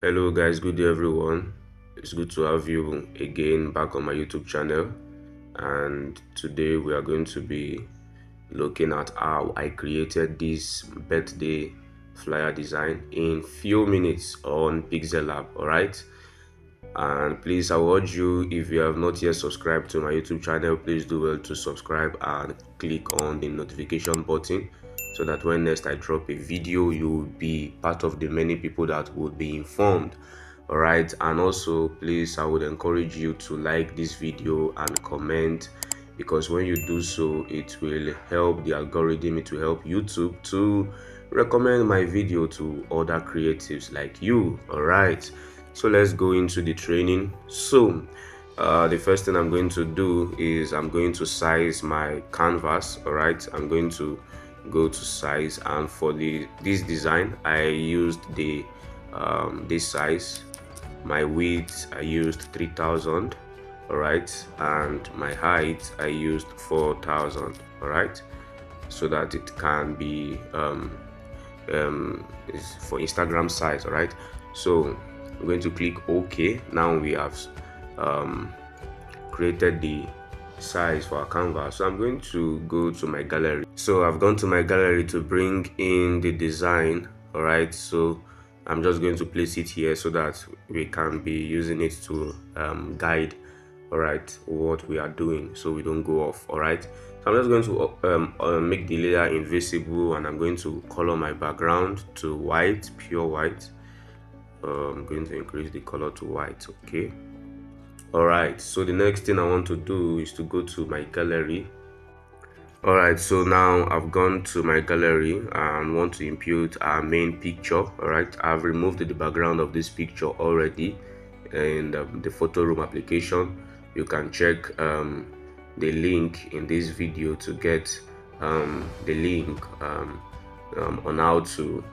Hello guys, good day everyone. It's good to have you again back on my YouTube channel, and today we are going to be looking at how I created this birthday flyer design in few minutes on PIXELLAB. Alright, and please, I urge you, if you have not yet subscribed to my YouTube channel, please do well to subscribe and click on the notification button so that when next I drop a video, you will be part of the many people that would be informed. Alright, and also please, I would encourage you to like this video and comment, because when you do so, it will help the algorithm, it will help YouTube to recommend my video to other creatives like you. Alright, so let's go into the training. So the first thing I'm going to do is I'm going to size my canvas. All right, I'm going to go to size, and for this design I used the this size. My width I used 3000. All right, and my height I used 4000. All right, so that it can be is for Instagram size. All right, so I'm going to click OK. Now we have created the size for our canvas. So I'm going to go to my gallery. So I've gone to my gallery to bring in the design. All right, so I'm just going to place it here so that we can be using it to guide, all right, what we are doing, so we don't go off. All right, so I'm just going to make the layer invisible, and I'm going to color my background to white, pure white. I'm going to increase the color to white. Okay, all right, so the next thing I want to do is to go to my gallery. All right, so now I've gone to my gallery and want to impute our main picture. All right, I've removed the background of this picture already in the photo room application. You can check the link in this video to get the link on how to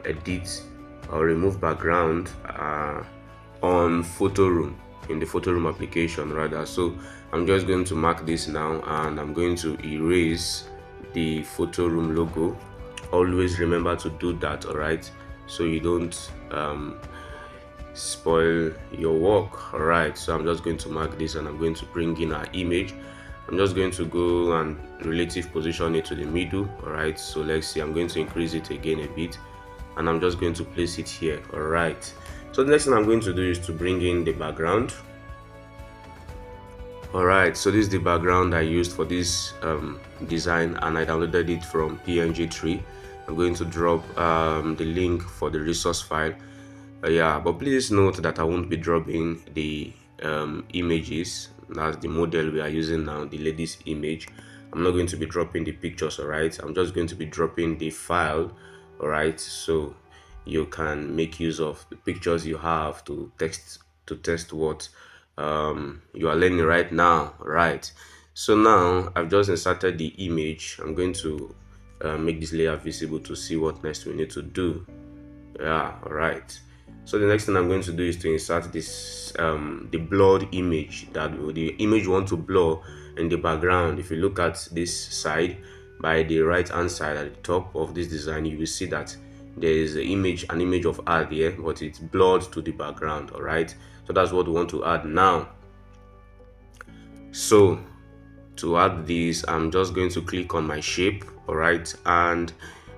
edit or remove background on photo room, in the photo room application rather. So I'm just going to mark this now, and I'm going to erase the photo room logo. Always remember to do that, all right, so you don't spoil your work. All right, so I'm just going to mark this, and I'm going to bring in our image. I'm just going to go and relative position it to the middle. All right, so let's see, I'm going to increase it again a bit, and I'm just going to place it here. All right, so the next thing I'm going to do is to bring in the background. Alright, so this is the background I used for this design, and I downloaded it from PNG3. I'm going to drop the link for the resource file. Yeah, but please note that I won't be dropping the images. That's the model we are using now, the lady's image. I'm not going to be dropping the pictures. Alright, I'm just going to be dropping the file. Alright, so you can make use of the pictures you have to test what you are learning right now. Right, so now I've just inserted the image. I'm going to make this layer visible to see what next we need to do. Yeah, all right, so the next thing I'm going to do is to insert this the blurred image, that the image you want to blur in the background. If you look at this side, by the right hand side at the top of this design, you will see that there is an image of art here, but it's blurred to the background. All right, so that's what we want to add now. So to add this, I'm just going to click on my shape. All right, and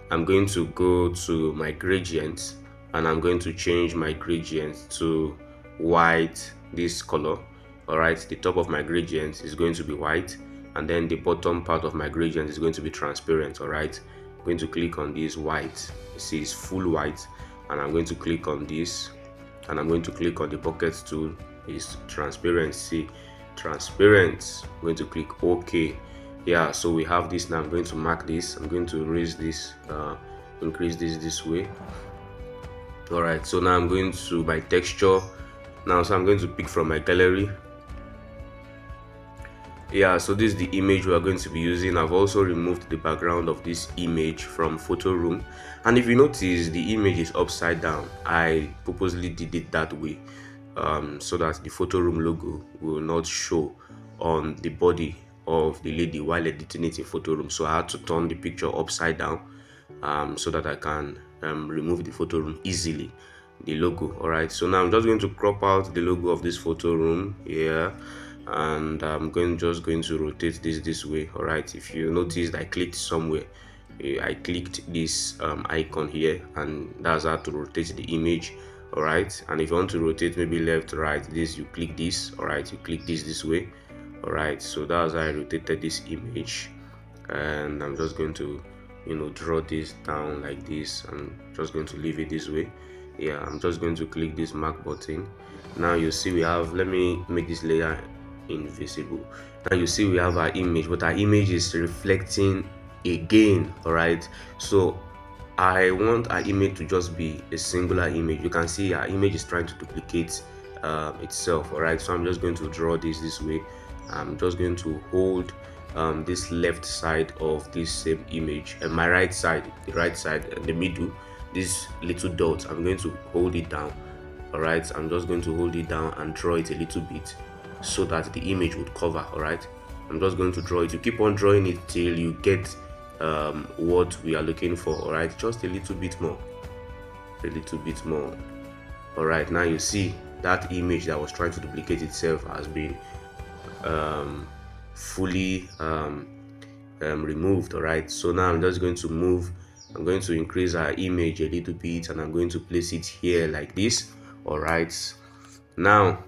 I'm going to go to my gradient, and I'm going to change my gradient to white, this color. All right, the top of my gradient is going to be white, and then the bottom part of my gradient is going to be transparent. All right, I'm going to click on this white. You see, it's full white, and I'm going to click on this, and I'm going to click on the bucket tool. Is transparent. See, transparent. I'm going to click OK. Yeah, so we have this now. I'm going to mark this. I'm going to raise this, increase this way. All right, so now I'm going to my texture now, so I'm going to pick from my gallery. Yeah, so this is the image we are going to be using. I've also removed the background of this image from photo room, and if you notice, the image is upside down. I purposely did it that way so that the photo room logo will not show on the body of the lady while editing it in photo room. So I had to turn the picture upside down so that I can remove the photo room easily. the logo. All right, so now I'm just going to crop out the logo of this photo room here, and I'm just going to rotate this way. All right, if you noticed, I clicked somewhere. I clicked this icon here, and that's how to rotate the image. All right, and if you want to rotate maybe left, right, this, you click this. All right, you click this way. All right, so that's how I rotated this image, and I'm just going to draw this down like this. I'm just going to leave it this way. Yeah, I'm just going to click this mark button. Now you see we have, let me make this layer invisible. Now you see we have our image, but our image is reflecting again. All right, so I want our image to just be a singular image. You can see our image is trying to duplicate itself. All right, so I'm just going to draw this way. I'm just going to hold this left side of this same image, and my right side, the right side, and the middle, this little dot, I'm going to hold it down. All right, I'm just going to hold it down and draw it a little bit so that the image would cover. All right, I'm just going to draw it. You keep on drawing it till you get what we are looking for. All right, just a little bit more, a little bit more. All right, now you see that image that was trying to duplicate itself has been fully removed. All right, so now I'm just going to move. I'm going to increase our image a little bit, and I'm going to place it here like this. All right, now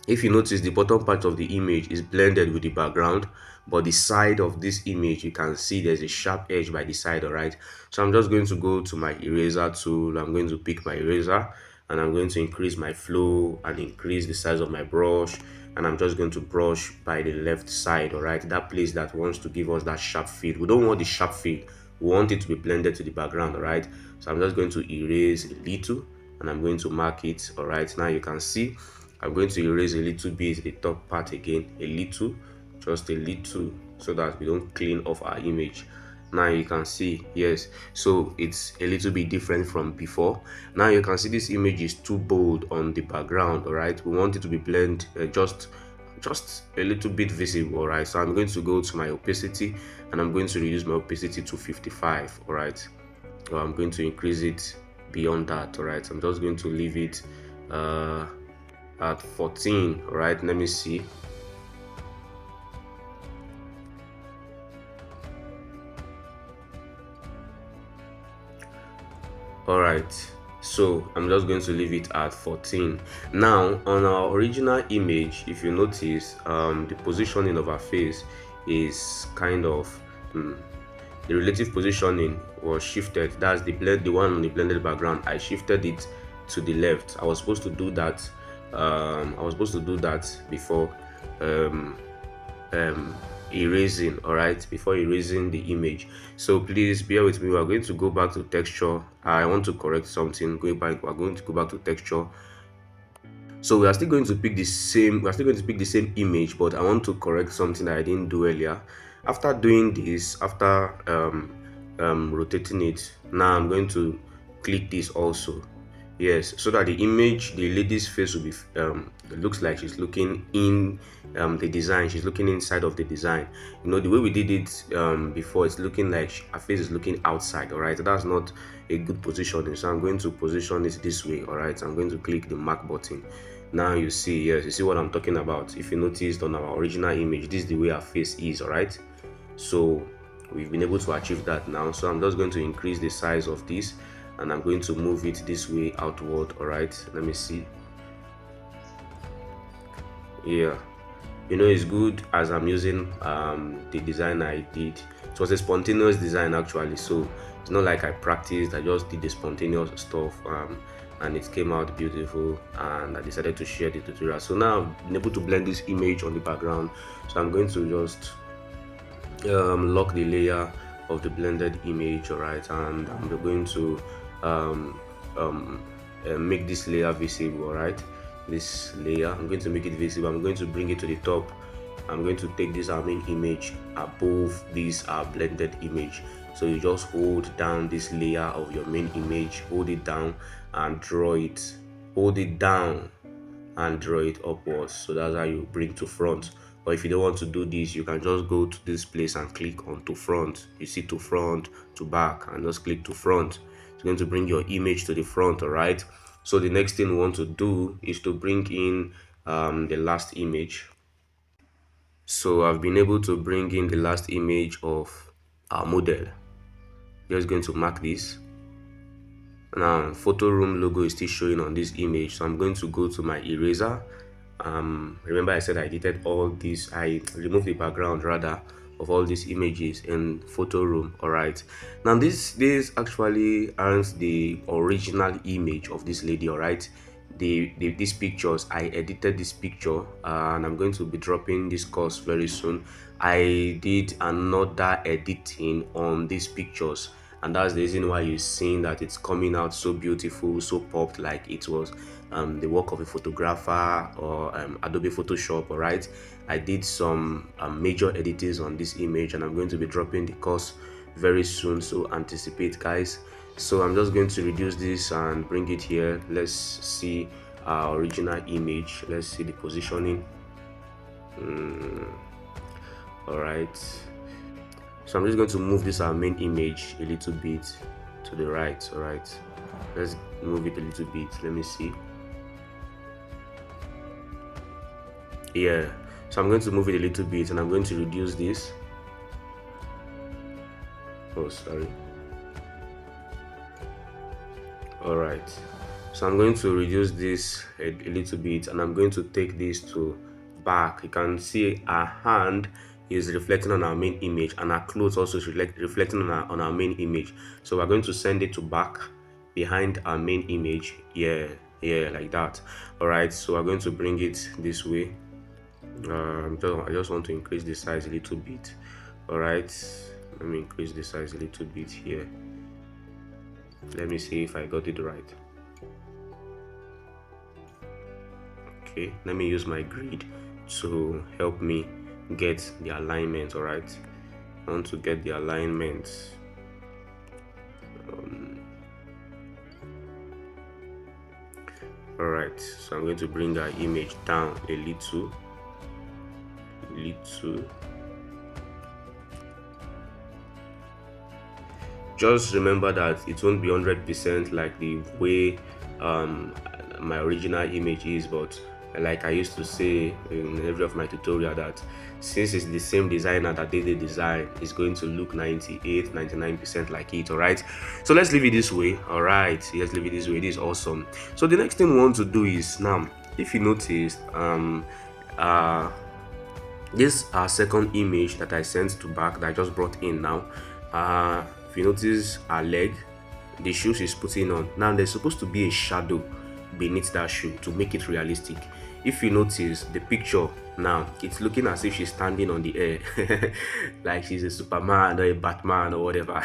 if you notice, the bottom part of the image is blended with the background, but the side of this image, you can see there's a sharp edge by the side. All right, so I'm just going to go to my eraser tool. I'm going to pick my eraser, and I'm going to increase my flow and increase the size of my brush, and I'm just going to brush by the left side. All right, that place that wants to give us that sharp feel. We don't want the sharp feel, we want it to be blended to the background. All right, so I'm just going to erase a little, and I'm going to mark it. All right, now you can see I'm going to erase a little bit the top part again, a little, just a little, so that we don't clean off our image. Now you can see, yes, so it's a little bit different from before. Now you can see this image is too bold on the background. All right, we want it to be blend just a little bit visible. All right, so I'm going to go to my opacity, and I'm going to reduce my opacity to 55. All right, so I'm going to increase it beyond that. All right, I'm just going to leave it at 14. All right, let me see. All right, so I'm just going to leave it at 14. Now on our original image, if you notice, the positioning of our face is kind of the relative positioning was shifted. That's the one on the blended background. I shifted it to the left. I was supposed to do that before erasing. All right, before erasing the image. So please bear with me. We are going to go back to texture. I want to correct something. We're going to go back to texture. So we are still going to pick the same image, but I want to correct something that I didn't do earlier. After doing this, after rotating it, now I'm going to click this also. Yes, so that the image, the lady's face will be it looks like she's looking in the design. She's looking inside of the design. You know, the way we did it before, it's looking like her face is looking outside. All right, that's not a good positioning. So I'm going to position it this way. All right, I'm going to click the mark button. Now you see, yes, you see what I'm talking about. If you noticed on our original image, this is the way our face is. All right, so we've been able to achieve that now. So I'm just going to increase the size of this, and I'm going to move it this way outward. All right, let me see. Yeah, you know, it's good as I'm using the design I did. It was a spontaneous design actually, so it's not like I practiced. I just did the spontaneous stuff and it came out beautiful, and I decided to share the tutorial. So now I've been able to blend this image on the background. So I'm going to just lock the layer of the blended image. All right, and I'm going to make this layer visible. All right, this layer, I'm going to make it visible. I'm going to bring it to the top. I'm going to take this our main image above this blended image. So you just hold down this layer of your main image, hold it down and draw it, hold it down and draw it upwards. So that's how you bring to front. Or if you don't want to do this, you can just go to this place and click on to front. You see to front, to back, and just click to front. It's going to bring your image to the front. All right, So the next thing we want to do is to bring in the last image. So I've been able to bring in the last image of our model. Just going to mark this. Now photo room logo is still showing on this image, so I'm going to go to my eraser. Remember I said I deleted all this, I removed the background rather of all these images in photo room. All right, now this actually aren't the original image of this lady. All right, these pictures, I edited this picture, and I'm going to be dropping this course very soon. I did another editing on these pictures, and that's the reason why you're seeing that it's coming out so beautiful, so popped, like it was the work of a photographer or Adobe Photoshop. All right, I did some major editings on this image, and I'm going to be dropping the course very soon, so anticipate, guys. So I'm just going to reduce this and bring it here. Let's see our original image. Let's see the positioning. All right, so I'm just going to move this our main image a little bit to the right. All right, let's move it a little bit. Let me see. Yeah, so I'm going to move it a little bit, and I'm going to reduce this. Oh, sorry. All right, so I'm going to reduce this a little bit, and I'm going to take this to back. You can see our hand is reflecting on our main image, and our clothes also is reflecting on our main image. So we're going to send it to back behind our main image. Yeah, like that. All right, so we're going to bring it this way. I just want to increase the size a little bit. All right, let me increase the size a little bit here. Let me see if I got it right. Okay, let me use my grid to help me get the alignment. All right, I want to get the alignment. All right, so I'm going to bring our image down a little. Just remember that it won't be 100% like the way my original image is, but like I used to say in every of my tutorial, that since it's the same designer that did the design, it's going to look 98-99% like it. All right, so let's leave it this way. All right, let's leave it this way. This is awesome. So the next thing we want to do is, now if you noticed, this second image that I sent to back, that I just brought in now, if you notice our leg, the shoe she's putting on, now there's supposed to be a shadow beneath that shoe to make it realistic. If you notice the picture now, it's looking as if she's standing on the air like she's a Superman or a Batman or whatever.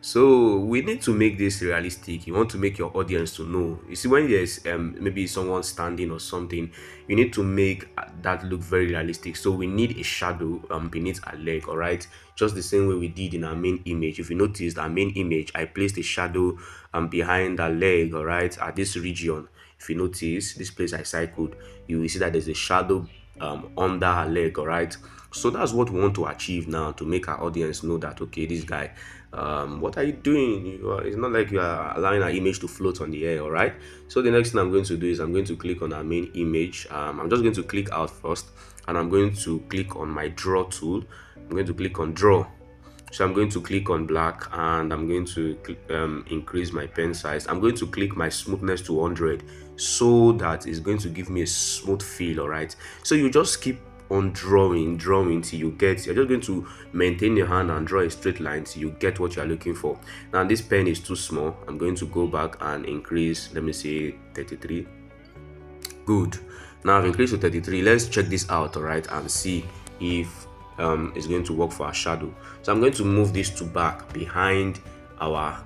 So we need to make this realistic. You want to make your audience to know. You see, when there's maybe someone standing or something, you need to make that look very realistic. So we need a shadow beneath our leg. All right, just the same way we did in our main image. If you notice our main image, I placed a shadow behind our leg. All right, at this region. If you notice this place I cycled, you will see that there's a shadow under her leg. All right, so that's what we want to achieve now, to make our audience know that, okay, this guy, what are you doing? It's not like you are allowing our image to float on the air. All right, so the next thing I'm going to do is I'm going to click on our main image. I'm just going to click out first, and I'm going to click on my draw tool. I'm going to click on draw. So I'm going to click on black, and I'm going to increase my pen size. I'm going to click my smoothness to 100, so that it's going to give me a smooth feel. All right, so you just keep on drawing till you get, you're just going to maintain your hand and draw a straight line till you get what you're looking for. Now this pen is too small. I'm going to go back and increase, let me say 33. Good. Now I've increased to 33. Let's check this out. All right, and see if is going to work for our shadow. So I'm going to move this to back behind our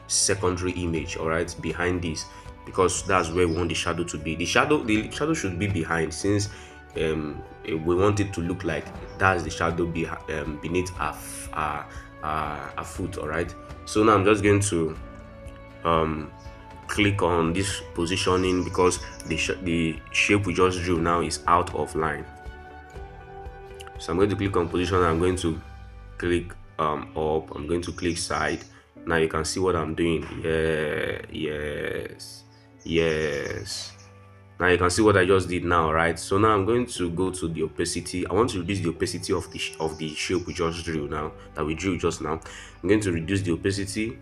secondary image. All right, behind this, because that's where we want the shadow to be. The shadow should be behind, since we want it to look like that's the shadow beneath our foot. All right, so now I'm just going to click on this positioning, because the shape we just drew now is out of line. So I'm going to click on position. I'm going to click up. I'm going to click side. Now you can see what I'm doing. Yeah, yes, Yes. Now you can see what I just did now, right? So now I'm going to go to the opacity. I want to reduce the opacity of the shape we just drew now, that we drew just now. I'm going to reduce the opacity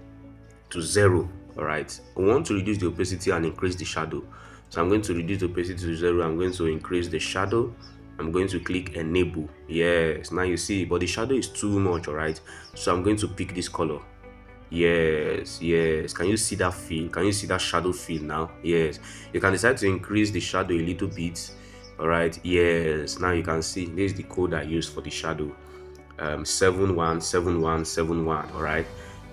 to 0. All right. I want to reduce the opacity and increase the shadow. So I'm going to reduce the opacity to 0. I'm going to increase the shadow. I'm going to click enable. Yes. Now you see, but the shadow is too much. All right. So I'm going to pick this color. Yes, yes. Can you see that feel? Can you see that shadow feel now? Yes. You can decide to increase the shadow a little bit. All right. Yes. Now you can see this is the code I used for the shadow. 717171. All right.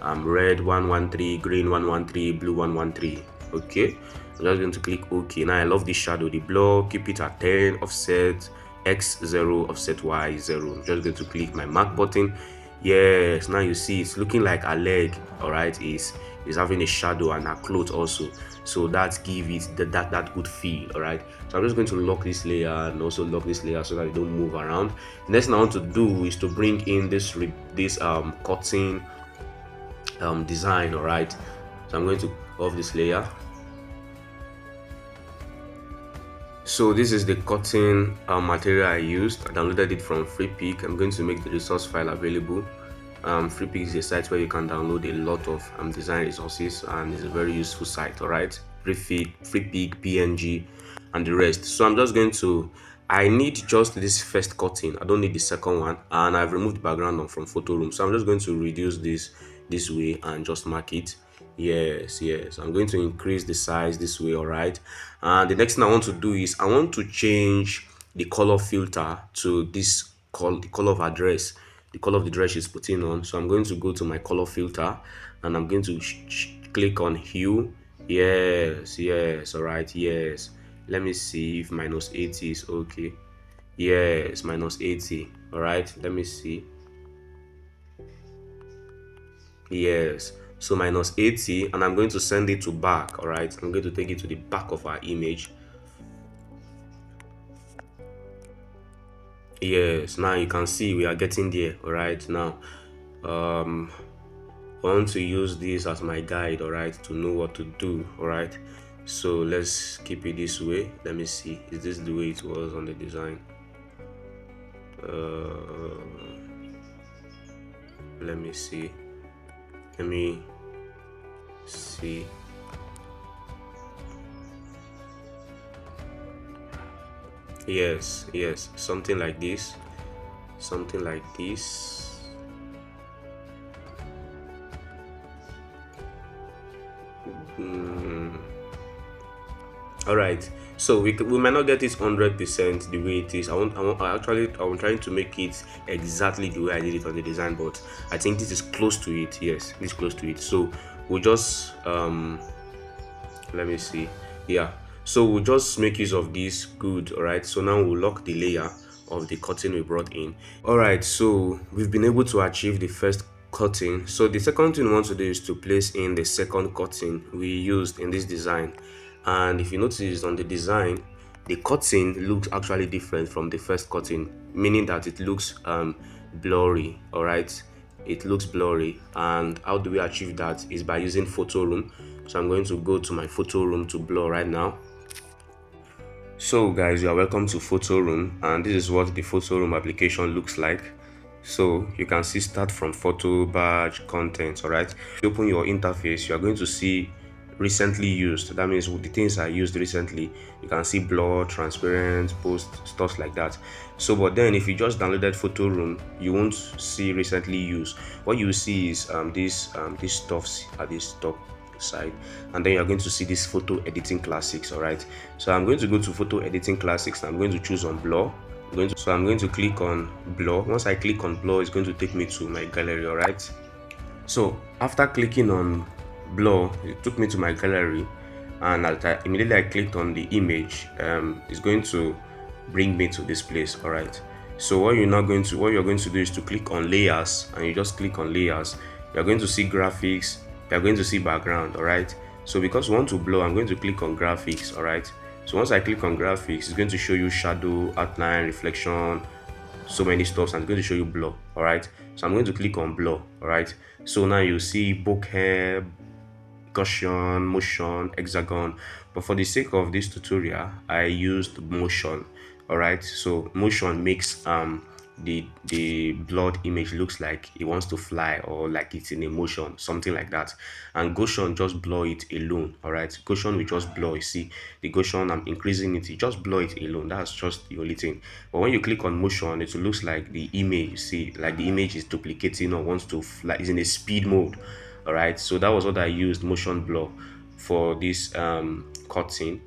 Red 113, green 113, blue 113. Okay. I'm just going to click OK. Now I love this shadow. The blur, keep it at 10, offset X 0, offset Y 0. I'm just going to click my mark button. Yes, now you see it's looking like a leg. All right, is having a shadow and a cloth also, so that give it that good feel. All right, so I'm just going to lock this layer and also lock this layer so that it don't move around. The next thing I want to do is to bring in this cutting design. All right, so I'm going to off this layer. So this is the cutting material I used. I downloaded it from FreePic. I'm going to make the resource file available. FreePic is a site where you can download a lot of design resources, and it's a very useful site. All right, FreePic, PNG, and the rest. So I'm just going to. I need just this first cutting. I don't need the second one, and I've removed the background from photo room. So I'm just going to reduce this way and just mark it. Yes, yes, I'm going to increase the size this way. All right, and the next thing I want to do is I want to change the color filter to this the color of address, the color of the dress is putting on. So I'm going to go to my color filter and I'm going to click on hue. Yes, yes. All right, yes. Let me see if -80 is okay. Yes, -80. All right, let me see. Yes, so -80, and I'm going to send it to back. All right, I'm going to take it to the back of our image. Yes, now you can see we are getting there. All right, now I want to use this as my guide, all right, to know what to do. All right, so let's keep it this way. Let me see, is this the way it was on the design? Let me see. Let me see. Yes, yes, something like this. Something like this. All right, so we might not get it 100% the way it is. I'm trying to make it exactly the way I did it on the design, but I think this is close to it. Yes, this is close to it. So we'll just let me see. Yeah, so we'll just make use of this. Good. All right, so now we'll lock the layer of the cutting we brought in. All right, so we've been able to achieve the first cutting. So the second thing we want to do is to place in the second cutting we used in this design. And if you notice on the design, the cutting looks actually different from the first cutting, meaning that it looks blurry. All right, it looks blurry. And how do we achieve that? Is by using photo room. So I'm going to go to my photo room to blur right now. So guys, you are welcome to photo room, and this is what the photo room application looks like. So you can see start from photo, badge, content. All right, if you open your interface, you are going to see recently used. That means the things I used recently. You can see blur, transparent, post, stuff like that. So but then if you just downloaded photo room, you won't see recently used. What you see is these stuffs at this top side, and then you're going to see this photo editing classics. All right, so I'm going to go to photo editing classics. I'm going to choose on blur. I'm going to click on blur. Once I click on blur, it's going to take me to my gallery. All right, so after clicking on blur, it took me to my gallery, and immediately I clicked on the image, it's going to bring me to this place. All right, so what you're going to do is to click on layers, and you just click on layers. You're going to see graphics, you're going to see background. All right, so because we want to blur, I'm going to click on graphics. All right, so once I click on graphics, it's going to show you shadow, outline, reflection, so many stuff, and it's going to show you blur. All right, so I'm going to click on blur. All right, so now you see bokeh, Gaussian, motion, hexagon. but for the sake of this tutorial I used motion. All right, so motion makes the blood image looks like it wants to fly, or like it's in a motion, something like that. And Gaussian just blur it alone. All right, Gaussian will just blur. You see the Gaussian, I'm increasing it, just blur it alone. That's just the only thing. But when you click on motion, it looks like the image, you see, like the image is duplicating or wants to fly, is in a speed mode. All right, so that was what I used, motion blur, for this cutting.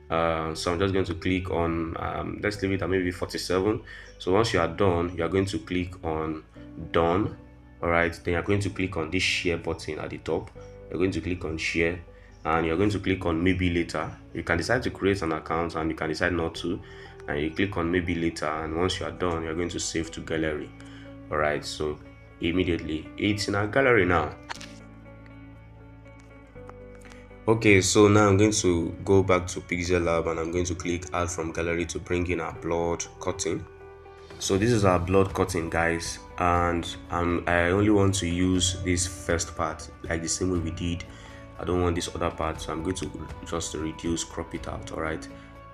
So I'm just going to click on let's leave it at maybe 47. So once you are done, you are going to click on done. All right, then you're going to click on this share button at the top. You're going to click on share, and you're going to click on maybe later. You can decide to create an account, and you can decide not to, and you click on maybe later. And once you are done, you're going to save to gallery. All right, so immediately it's in our gallery now. Okay, so now I'm going to go back to PIXELLAB, and I'm going to click add from gallery to bring in our blood cutting. So this is our blood cutting, guys, and I only want to use this first part like the same way we did. I don't want this other part, so I'm going to just reduce, crop it out. All right,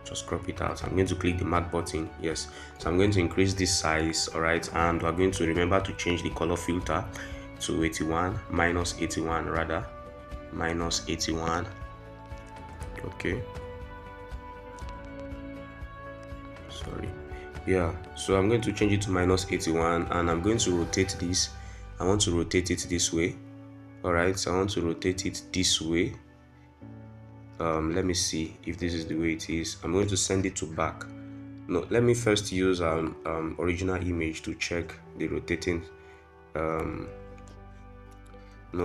just crop it out. I'm going to click the matte button. Yes, so I'm going to increase this size. All right, and we're going to remember to change the color filter to 81 minus 81 rather, minus 81. Okay, sorry. Yeah, so I'm going to change it to minus 81, and I'm going to rotate this. I want to rotate it this way. All right, so I want to rotate it this way. Let me see if this is the way it is. I'm going to send it to back. No, let me first use original image to check the rotating. No,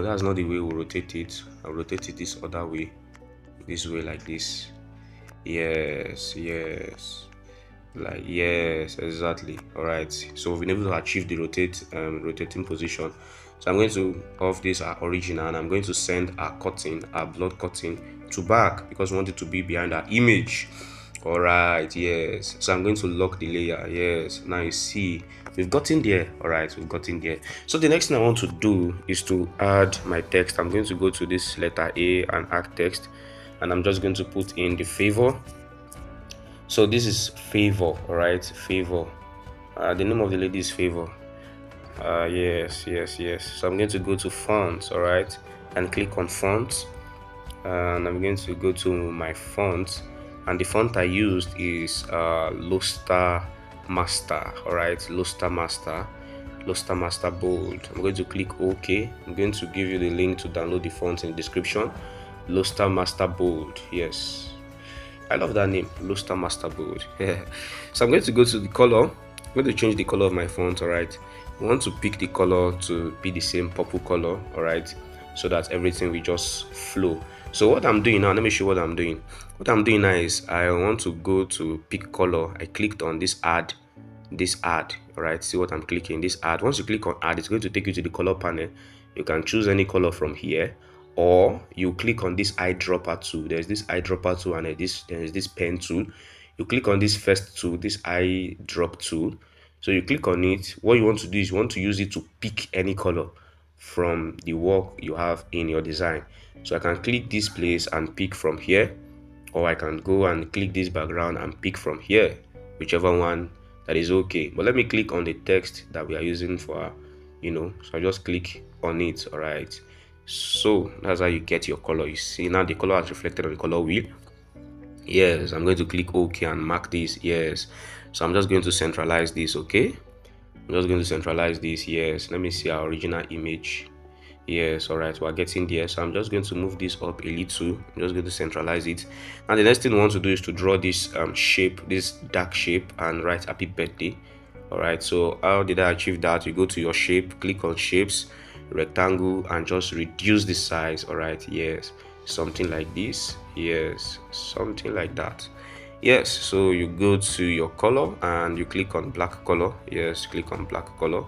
that's not the way we'll rotate it. I'll rotate it this other way, this way, like this. Yes, yes, like yes, exactly. All right, so we've been able to achieve the rotating position. So I'm going to off this our original, and I'm going to send our cutting, our blood cutting, to back, because we want it to be behind our image. All right, yes, so I'm going to lock the layer. Yes, now you see we've gotten there. All right, we've gotten there. So the next thing I want to do is to add my text. I'm going to go to this letter A and add text, and I'm just going to put in the favor. So this is favor. All right, favor. The name of the lady is Favor. Yes, yes, yes. So I'm going to go to fonts. All right, and click on fonts, and I'm going to go to my fonts, and the font I used is Lustre Master. All right, Lustre Master, Lustre Master Bold. I'm going to click OK. I'm going to give you the link to download the font in the description. Lustre Master Bold. Yes, I love that name, Lustre Master Bold. So I'm going to go to the color. I'm going to change the color of my font. All right, I want to pick the color to be the same purple color. All right, so that everything will just flow. So what I'm doing now, let me show you what I'm doing. What I'm doing now is I want to go to pick color. I clicked on this add. All right, see what I'm clicking, this add. Once you click on add, it's going to take you to the color panel. You can choose any color from here, or you click on this eyedropper tool. There's this eyedropper tool, and there's this pen tool. You click on this first tool, this eyedrop tool. So you click on it. What you want to do is you want to use it to pick any color from the work you have in your design. So I can click this place and pick from here, or I can go and click this background and pick from here, whichever one that is okay. But let me click on the text that we are using for so I just click on it. All right, so that's how you get your color. You see now the color has reflected on the color wheel. Yes, I'm going to click OK and mark this. Yes, so I'm just going to centralize this. Okay, I'm just going to centralize this. Yes, let me see our original image. Yes, all right, we're getting there. So I'm just going to move this up a little. I'm just going to centralize it. And the next thing we want to do is to draw this shape, this dark shape, and write happy birthday. All right, so how did I achieve that? You go to your shape, click on shapes, rectangle, and just reduce the size. All right, yes, something like this. Yes, something like that. Yes, so you go to your color and you click on black color. Yes, click on black color.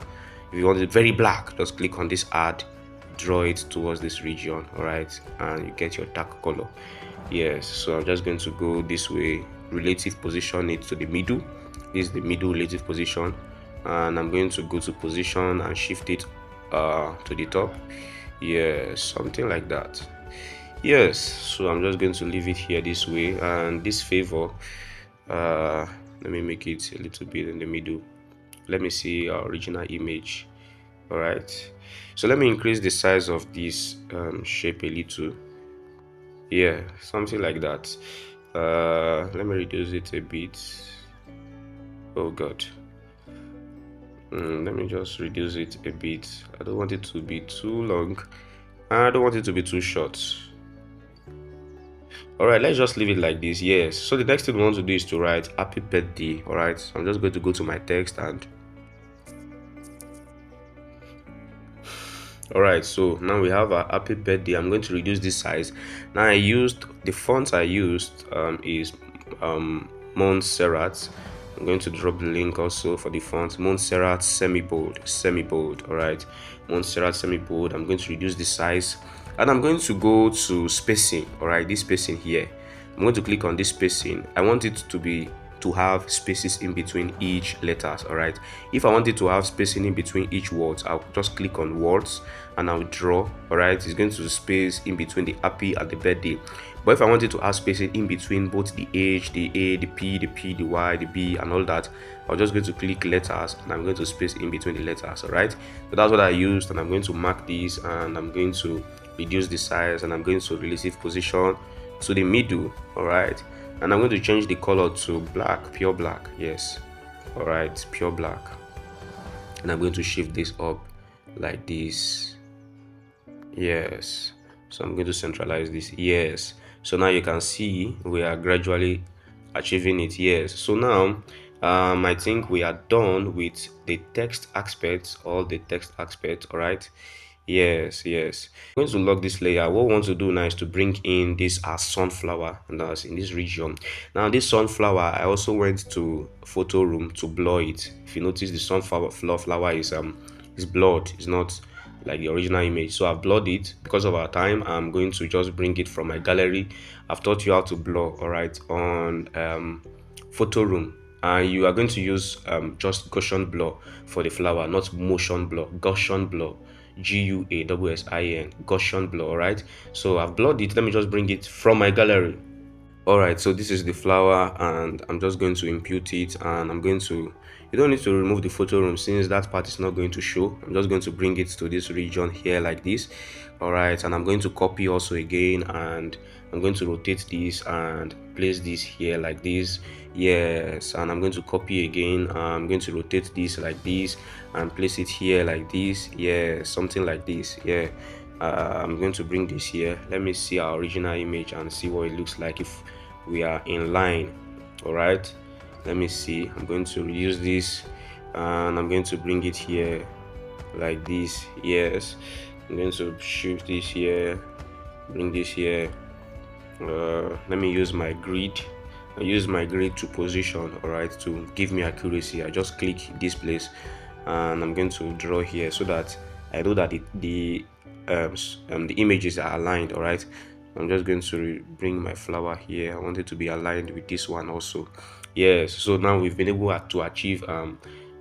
If you want it very black, just click on this add, draw it towards this region. All right, and you get your dark color. Yes, so I'm just going to go this way, relative position it to the middle. This is the middle relative position, and I'm going to go to position and shift it to the top. Yes, something like that. Yes, so I'm just going to leave it here this way, and this favor, let me make it a little bit in the middle. Let me see our original image. All right, so let me increase the size of this shape a little. Yeah, something like that. Let me reduce it a bit. Oh god. Let me just reduce it a bit. I don't want it to be too long. I don't want it to be too short. All right, let's just leave it like this. Yes, so the next thing we want to do is to write happy birthday. All right, so I'm just going to go to my text, and all right, so now we have a happy birthday. I'm going to reduce this size. Now I used the font I used is Montserrat. I'm going to drop the link also for the font. Montserrat semi-bold. All right, Montserrat semi-bold. I'm going to reduce the size, and I'm going to go to spacing. All right, this spacing here, I'm going to click on this spacing. I want it to have spaces in between each letters. All right, if I wanted to have spacing in between each words, I'll just click on words and I'll draw. All right, it's going to space in between the happy and the birthday. But if I wanted to have spacing in between both the H, the A, the P, the Y, the B, and all that, I'm just going to click letters and I'm going to space in between the letters. All right, so that's what I used, and I'm going to mark this, and I'm going to reduce the size, and I'm going to relative position to the middle. All right, and I'm going to change the color to black, pure black. Yes, all right, pure black, and I'm going to shift this up like this. Yes, so I'm going to centralize this. Yes, so now you can see we are gradually achieving it. Yes, so now I think we are done with the text aspects, all the text aspects. All right, yes, I'm going to lock this layer. What we want to do now is to bring in this as sunflower, and that's in this region. Now this sunflower, I also went to photo room to blur it. If you notice, the sunflower flower is blurred. It's not like the original image, so I've blurred it. Because of our time, I'm going to just bring it from my gallery. I've taught you how to blur, all right, on photo room, and you are going to use just Gaussian blur for the flower, not motion blur. Gaussian blur, Gaussian, Gaussian blur. All right, so I've blurred it. Let me just bring it from my gallery. All right, so this is the flower, and I'm just going to impute it, and I'm going to, you don't need to remove the photo room since that part is not going to show. I'm just going to bring it to this region here like this. All right, and I'm going to copy also again, and I'm going to rotate this and place this here like this. Yes, and I'm going to copy again. I'm going to rotate this like this and place it here like this. Yeah, something like this. Yeah, I'm going to bring this here. Let me see our original image and see what it looks like if we are in line. All right, let me see. I'm going to reduce this, and I'm going to bring it here like this. Yes, I'm going to shift this here, bring this here. Let me use my grid. I use my grid to position, all right, to give me accuracy. I just click this place, and I'm going to draw here so that I know that the images are aligned. All right, I'm just going to bring my flower here. I want it to be aligned with this one also. Yes, so now we've been able to achieve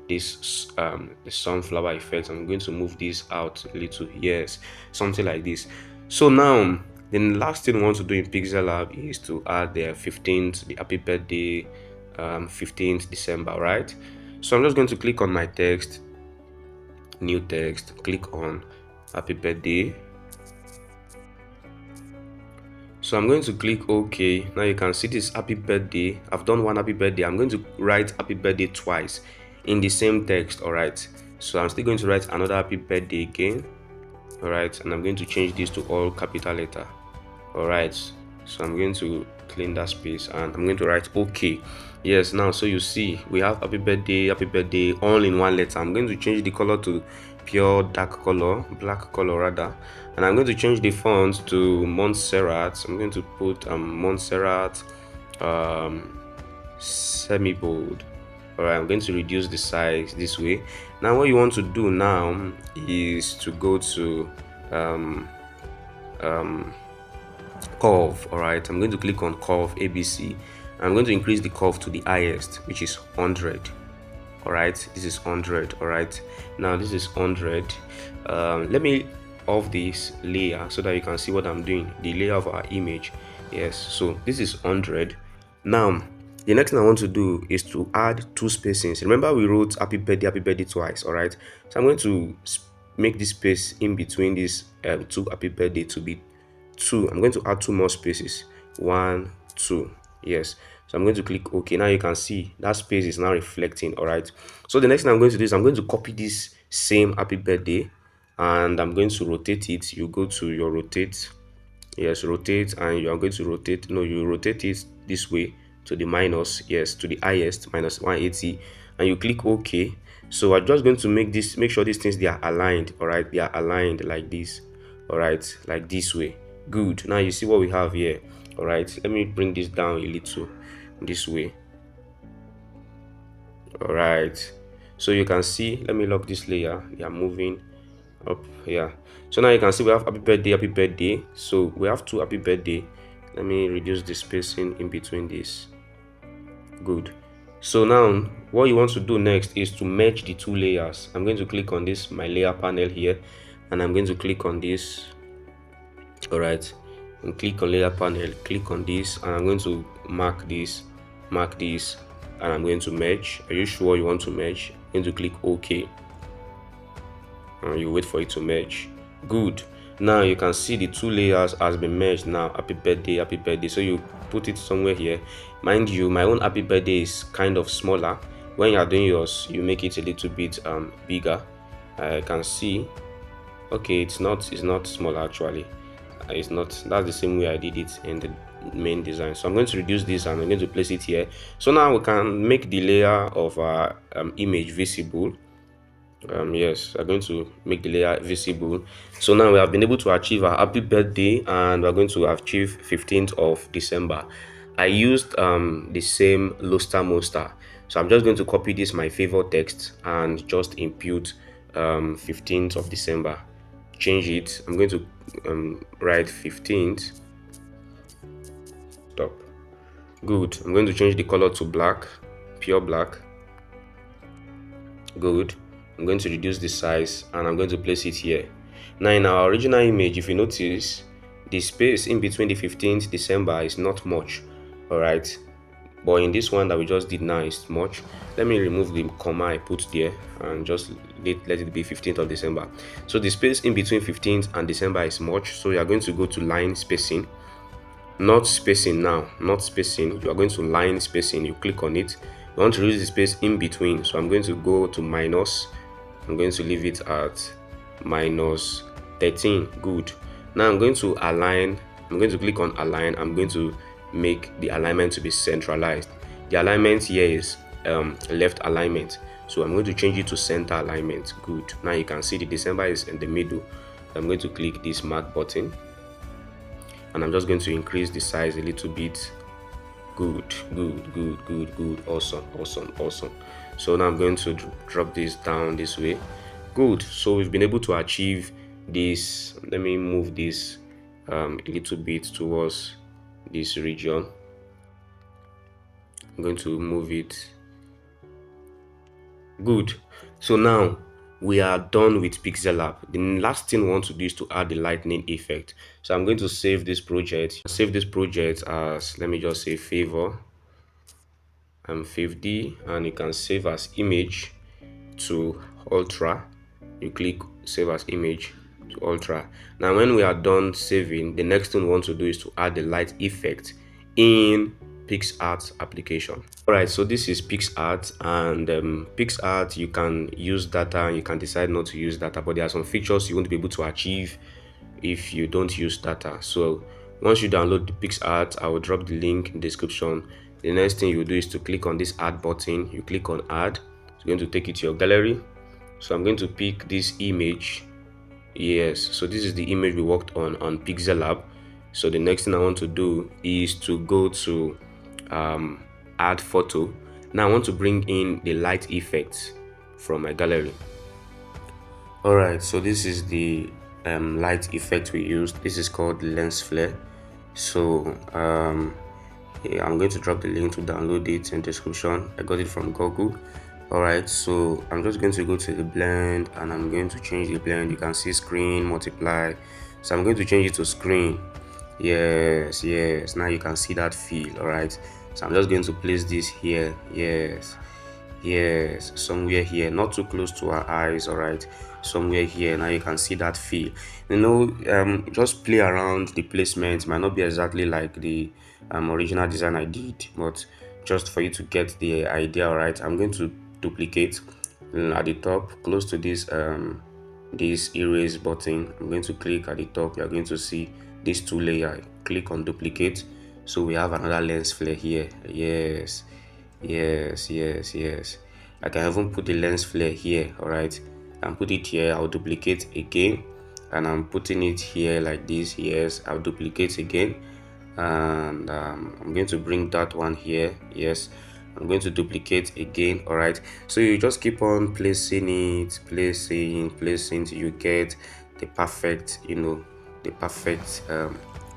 this the sunflower effect. I'm going to move this out a little. Yes, something like this. So now the last thing we want to do in PIXELLAB is to add the 15th, the happy birthday, 15th December, right? So I'm just going to click on my text, new text, click on happy birthday. So I'm going to click OK. Now you can see this happy birthday. I've done one happy birthday. I'm going to write happy birthday twice in the same text. All right, so I'm still going to write another happy birthday again. All right, and I'm going to change this to all capital letter. All right, so I'm going to clean that space, and I'm going to write OK. Yes, now so you see we have happy birthday all in one letter. I'm going to change the color to pure dark color, black color rather, and I'm going to change the font to Montserrat. I'm going to put Montserrat semi bold. All right, I'm going to reduce the size this way. Now what you want to do now is to go to curve. All right, I'm going to click on curve ABC. I'm going to increase the curve to the highest, which is 100. all right, this is 100. All right, now this is 100. Let me off this layer so that you can see what I'm doing, the layer of our image. Yes, so this is 100. Now the next thing I want to do is to add two spacings. Remember we wrote happy birthday twice. All right, so I'm going to make this space in between these two happy birthday to be 2. I'm going to add 2 more spaces, 1 2. Yes, so I'm going to click OK. Now you can see that space is now reflecting. All right, so the next thing I'm going to do is I'm going to copy this same happy birthday and I'm going to rotate it. You go to your rotate. Yes, rotate, and you are going to rotate. No, you rotate it this way to the minus. Yes, to the highest, minus 180, and you click OK. So I'm just going to make sure these things, they are aligned. All right, they are aligned like this. All right, like this way. Good. Now you see what we have here. All right, let me bring this down a little this way. All right, so you can see, let me lock this layer. They are moving up here. So now you can see we have happy birthday. So we have 2 happy birthday. Let me reduce the spacing in between this. Good. So now what you want to do next is to merge the 2 layers. I'm going to click on this, my layer panel here, and I'm going to click on this. All right, and click on layer panel, click on this, and I'm going to mark this, and I'm going to merge. Are you sure you want to merge? I'm going to click OK, and you wait for it to merge. Good. Now you can see the 2 layers has been merged. Now happy birthday. So you put it somewhere here. Mind you, my own happy birthday is kind of smaller. When you are doing yours, you make it a little bit bigger. I can see, okay, it's not small actually. It's not. That's the same way I did it in the main design. So I'm going to reduce this and I'm going to place it here. So now we can make the layer of our image visible. Yes, I'm going to make the layer visible. So now we have been able to achieve our happy birthday, and we're going to achieve 15th of December. I used the same Luster Monster. So I'm just going to copy this, my favorite text, and just impute 15th of December. Change it. I'm going to write 15th. Stop. Good. I'm going to change the color to black, pure black. Good. I'm going to reduce the size and I'm going to place it here. Now in our original image, if you notice, the space in between the 15th December is not much. All right, but in this one that we just did now is much. Let me remove the comma I put there and just let it be 15th of December. So the space in between 15th and December is much, so you are going to go to line spacing. Not spacing now, not spacing. You are going to line spacing. You click on it. You want to reduce the space in between, so I'm going to go to minus. I'm going to leave it at minus 13. Good. Now I'm going to align. I'm going to click on align. I'm going to make the alignment to be centralized. The alignment here is left alignment, so I'm going to change it to center alignment. Good. Now you can see the December is in the middle. I'm going to click this mark button and I'm just going to increase the size a little bit. Good. Awesome. So now I'm going to drop this down this way. Good. So we've been able to achieve this. Let me move this a little bit towards this region. I'm going to move it. Good. So now we are done with PIXELLAB. The last thing we want to do is to add the lightning effect. So I'm going to save this project. Save this project as, let me just say, favor. I'm 50, and you can save as image to ultra. You click save as image to ultra. Now when we are done saving, the next thing we want to do is to add the light effect in PIXART application. All right, so this is PIXART, and PIXART, you can use data, you can decide not to use data, but there are some features you won't be able to achieve if you don't use data. So once you download the PIXART, I will drop the link in the description. The next thing you do is to click on this add button. You click on add. It's going to take it to your gallery. So I'm going to pick this image. Yes, so this is the image we worked on PIXELLAB. So the next thing I want to do is to go to add photo. Now I want to bring in the light effects from my gallery. All right, so this is the light effect we used. This is called lens flare. So yeah, I'm going to drop the link to download it in the description. I got it from Google. Alright, so I'm just going to go to the blend and I'm going to change the blend. You can see screen multiply, so I'm going to change it to screen. Yes, now you can see that feel. Alright, so I'm just going to place this here. Yes, somewhere here, not too close to our eyes. All right, somewhere here. Now you can see that feel. Just play around the placement. Might not be exactly like the original design I did, but just for you to get the idea. All right, I'm going to duplicate at the top, close to this erase button. I'm going to click at the top. You're going to see these two layer. Click on duplicate, so we have another lens flare here. Yes. I can even put the lens flare here. All right, and put it here. I'll duplicate again, and I'm putting it here like this. Yes, I'll duplicate again, and I'm going to bring that one here. Yes, I'm going to duplicate again. All right, so you just keep on placing it, placing till you get the perfect, the perfect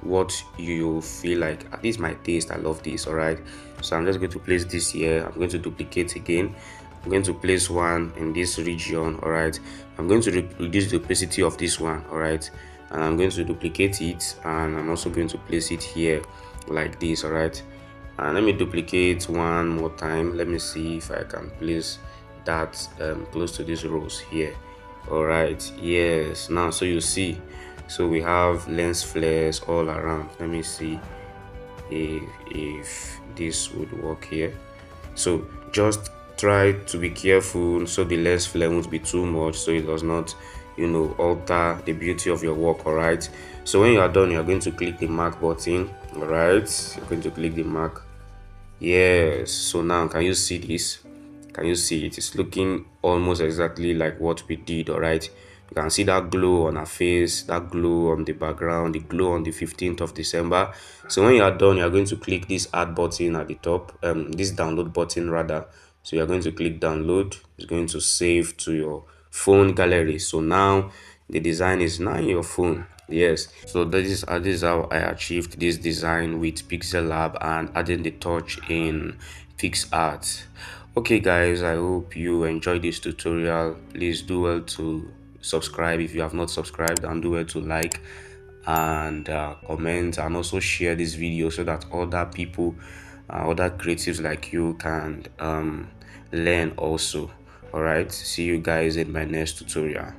what you feel like. This is my taste. I love this. All right, so I'm just going to place this here. I'm going to duplicate again. I'm going to place one in this region. All right, I'm going to reduce the opacity of this one. All right, and I'm going to duplicate it, and I'm also going to place it here like this. All right, and let me duplicate one more time. Let me see if I can place that close to these rows here. All right, yes, now so you see, so we have lens flares all around. Let me see if this would work here. So just try to be careful so the lens flare won't be too much, so it does not alter the beauty of your work. All right, so when you are done, you are going to click the mark button. All right, you're going to click the mark. Yes, so now can you see this? Can you see it? It's looking almost exactly like what we did. All right, you can see that glow on her face, that glow on the background, the glow on the 15th of December. So when you are done, you are going to click this add button at the top, this download button rather. So you are going to click download. It's going to save to your phone gallery. So now the design is now in your phone. Yes, so this is how I achieved this design with PIXELLAB and adding the touch in PIXART. Okay guys, I hope you enjoyed this tutorial. Please do well to subscribe if you have not subscribed, and do well to like and comment, and also share this video so that other people, other creatives like you can learn also. All right, see you guys in my next tutorial.